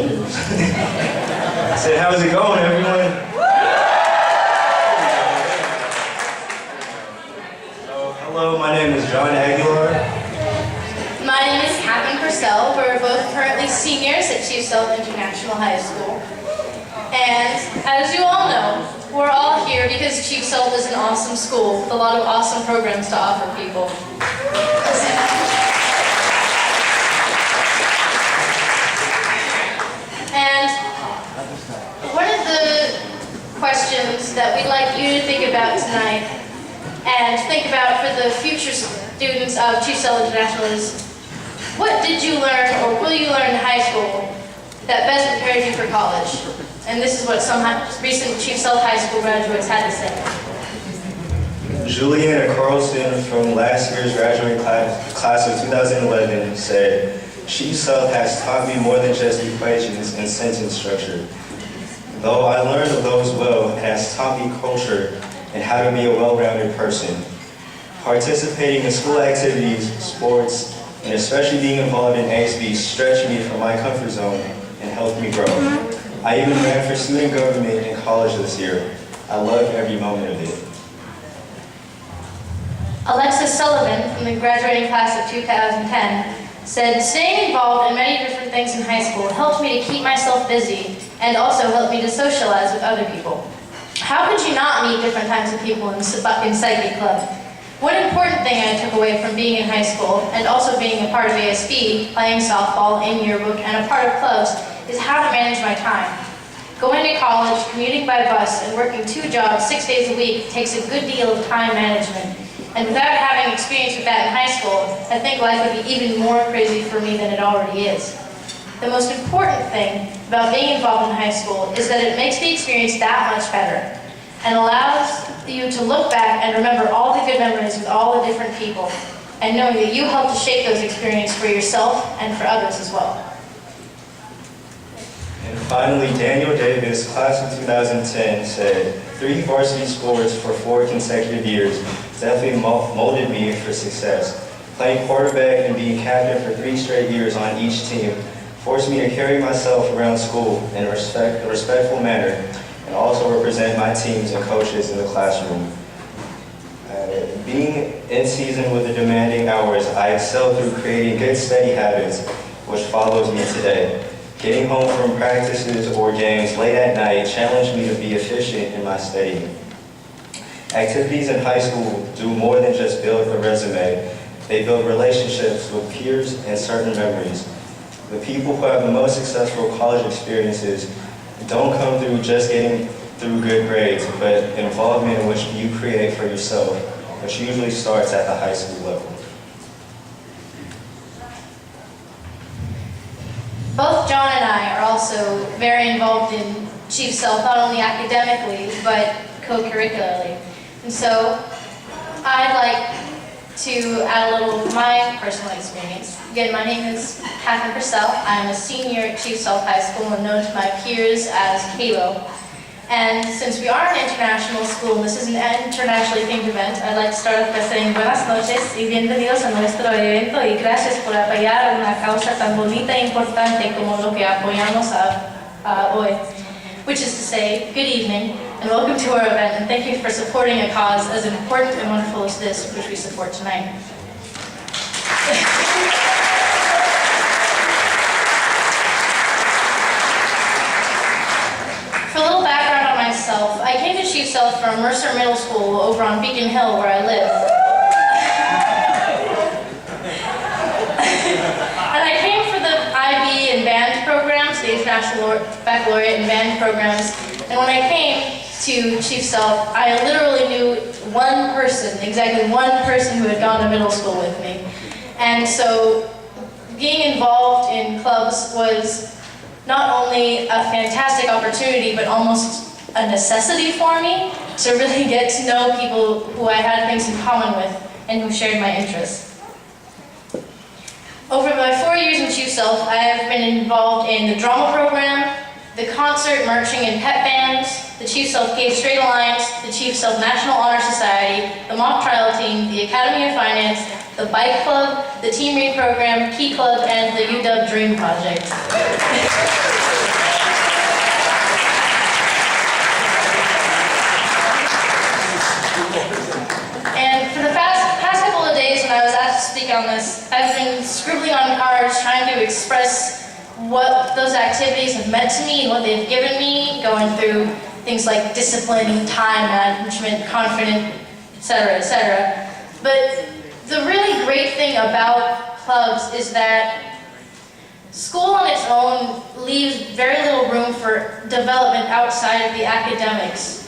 fingers. I said, how's it going, everyone? So, hello, my name is John Aguilar. My name is Kathryn Purcell. We're both currently seniors at Sealth International High School. And as you all know, we're all here because Sealth is an awesome school with a lot of awesome programs to offer people. And one of the questions that we'd like you to think about tonight and think about for the future students of Purcell International is, what did you learn or will you learn in high school that best prepared you for college? And this is what some recent Purcell High School graduates had to say. Juliana Carlson from last year's graduating class of 2011 said, Sealth has taught me more than just equations and sentence structure. Though I learned of those well, it has taught me culture and how to be a well-rounded person. Participating in school activities, sports, and especially being involved in ASB stretched me from my comfort zone and helped me grow. I even ran for student government in college this year. I loved every moment of it. Alexis Sullivan from the graduating class of 2010 said, staying involved in many different things in high school helped me to keep myself busy and also helped me to socialize with other people. How could you not meet different types of people in psychic club? One important thing I took away from being in high school and also being a part of ASB, playing softball, in yearbook, and a part of clubs is how to manage my time. Going to college, commuting by bus, and working 2 jobs 6 days a week takes a good deal of time management. And without having experience with that in high school, I think life would be even more crazy for me than it already is. The most important thing about being involved in high school is that it makes the experience that much better and allows you to look back and remember all the good memories with all the different people and knowing that you helped to shape those experiences for yourself and for others as well. And finally, Daniel Davis, class of 2010, said, 3 varsity sports for 4 consecutive years definitely molded me for success. Playing quarterback and being captain for 3 straight years on each team forced me to carry myself around school in a respectful manner and also represent my teams and coaches in the classroom. Being in season with the demanding hours, I excelled through creating good steady habits, which follows me today. Getting home from practices or games late at night challenged me to be efficient in my studying. Activities in high school do more than just build a resume. They build relationships with peers and certain memories. The people who have the most successful college experiences don't come through just getting through good grades, but involvement in which you create for yourself, which usually starts at the high school level. Both John and I are also very involved in Sealth, not only academically, but co-curricularly. And so I'd like to add a little of my personal experience. Again, my name is Kathryn Purcell. I'm a senior at Sealth High School and known to my peers as Kalo. And since we are an international school, and this is an internationally themed event, I'd like to start off by saying buenas noches y bienvenidos a nuestro evento y gracias por apoyar una causa tan bonita e importante como lo que apoyamos hoy. Which is to say, good evening and welcome to our event, and thank you for supporting a cause as important and wonderful as this, which we support tonight. For a little background on myself, I came to Sealth from Mercer Middle School over on Beacon Hill, where I live. And I came for the IB and band programs, the International Baccalaureate and band programs. And when I came to Sealth, I literally knew one person, exactly one person who had gone to middle school with me. And so being involved in clubs was not only a fantastic opportunity, but almost a necessity for me to really get to know people who I had things in common with and who shared my interests. Over my 4 years in Sealth, I have been involved in the drama program, the concert, marching, and pep bands, the Sealth Gay Straight Alliance, the Sealth National Honor Society, the mock trial team, the Academy of Finance, the Bike Club, the Team Read program, Key Club, and the UW Dream Project. And for the past couple of days when I was asked to speak on this, I've been scribbling on cards trying to express what those activities have meant to me and what they've given me, going through things like discipline, time management, confidence, etc., etc. But the really great thing about clubs is that school on its own leaves very little room for development outside of the academics.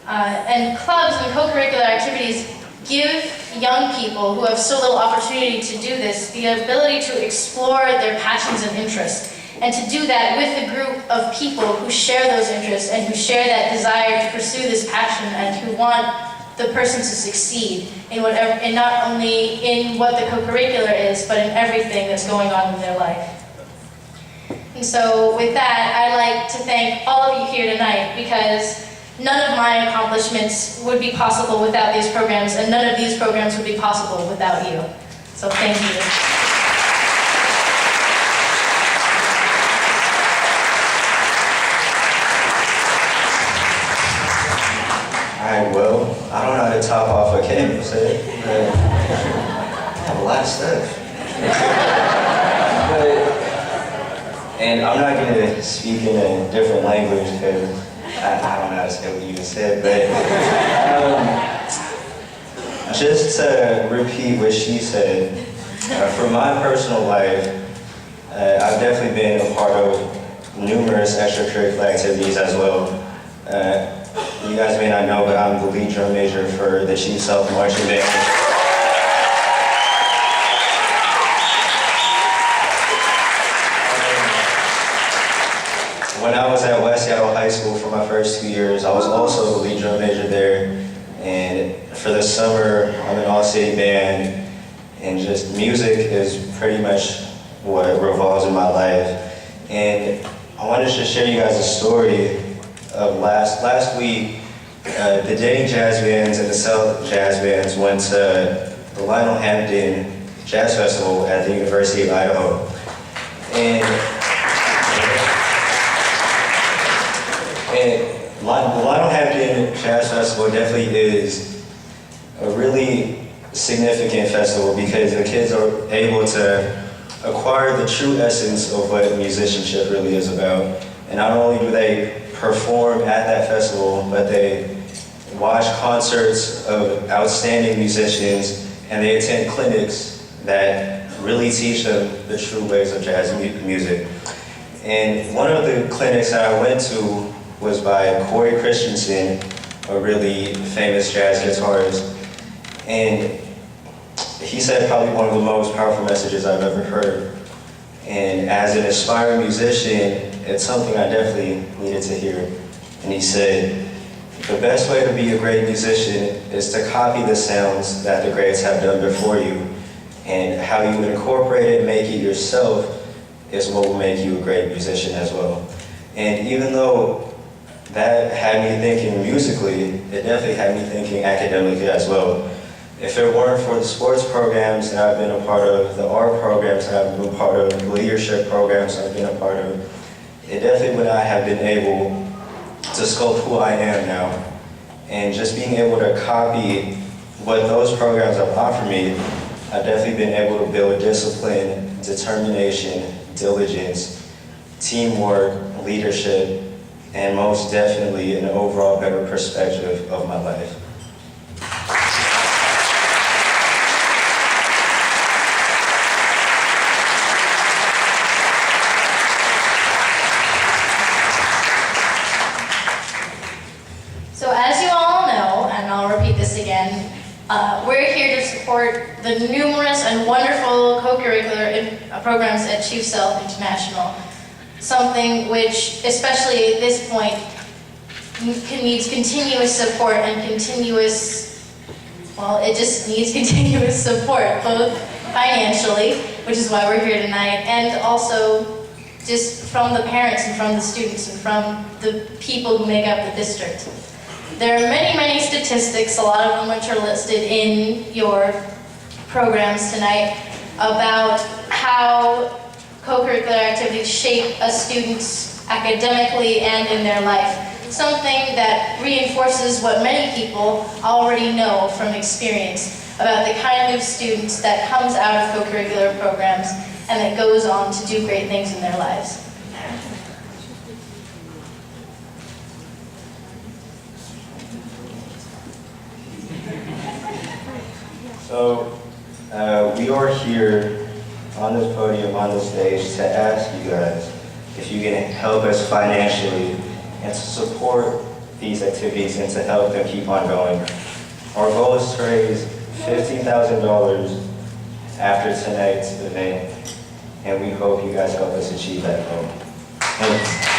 And clubs and co-curricular activities give young people who have so little opportunity to do this the ability to explore their passions and interests, and to do that with a group of people who share those interests and who share that desire to pursue this passion and who want the person to succeed in whatever, and not only in what the co-curricular is, but in everything that's going on in their life. And so with that, I'd like to thank all of you here tonight, because none of my accomplishments would be possible without these programs, and none of these programs would be possible without you. So thank you. Alright, well, I don't know how to top off what Kim said, but I have a lot of stuff. And I'm not going to speak in a different language because I don't know how to say what you just said, but just to repeat what she said, for my personal life, I've definitely been a part of numerous extracurricular activities as well. You guys may not know, but I'm the lead drum major for the Sealth marching band. When I was at West Seattle High School for my first 2 years, I was also the lead drum major there. And for the summer, I'm an all-city band, and just music is pretty much what revolves in my life. And I wanted to share you guys a story of last week. The Dayton Jazz Bands and the Sealth Jazz Bands went to the Lionel Hampton Jazz Festival at the University of Idaho. And the Lionel Hampton Jazz Festival definitely is a really significant festival because the kids are able to acquire the true essence of what musicianship really is about. And not only do they perform at that festival, but they watch concerts of outstanding musicians, and they attend clinics that really teach them the true ways of jazz music. And one of the clinics that I went to was by Corey Christensen, a really famous jazz guitarist. And he said probably one of the most powerful messages I've ever heard. And as an aspiring musician, it's something I definitely needed to hear. And he said, the best way to be a great musician is to copy the sounds that the greats have done before you. And how you incorporate it and make it yourself is what will make you a great musician as well. And even though that had me thinking musically, it definitely had me thinking academically as well. If it weren't for the sports programs that I've been a part of, the art programs that I've been a part of, the leadership programs I've been a part of, it definitely would not have been able to sculpt who I am now. And just being able to copy what those programs have offered me, I've definitely been able to build discipline, determination, diligence, teamwork, leadership, and most definitely an overall better perspective of my life. So as you all know, and I'll repeat this again, we're here to support the numerous and wonderful co-curricular programs at Sealth International. Something which, especially at this point, needs continuous support and it just needs continuous support, both financially, which is why we're here tonight, and also just from the parents and from the students and from the people who make up the district. There are many, many statistics, a lot of them which are listed in your programs tonight, about how co-curricular activities shape a student's academically and in their life. something that reinforces what many people already know from experience about the kind of students that comes out of co-curricular programs and that goes on to do great things in their lives. So, we are here on this podium, on this stage, to ask you guys if you can help us financially and to support these activities and to help them keep on going. Our goal is to raise $15,000 after tonight's event, and we hope you guys help us achieve that goal. Thank you.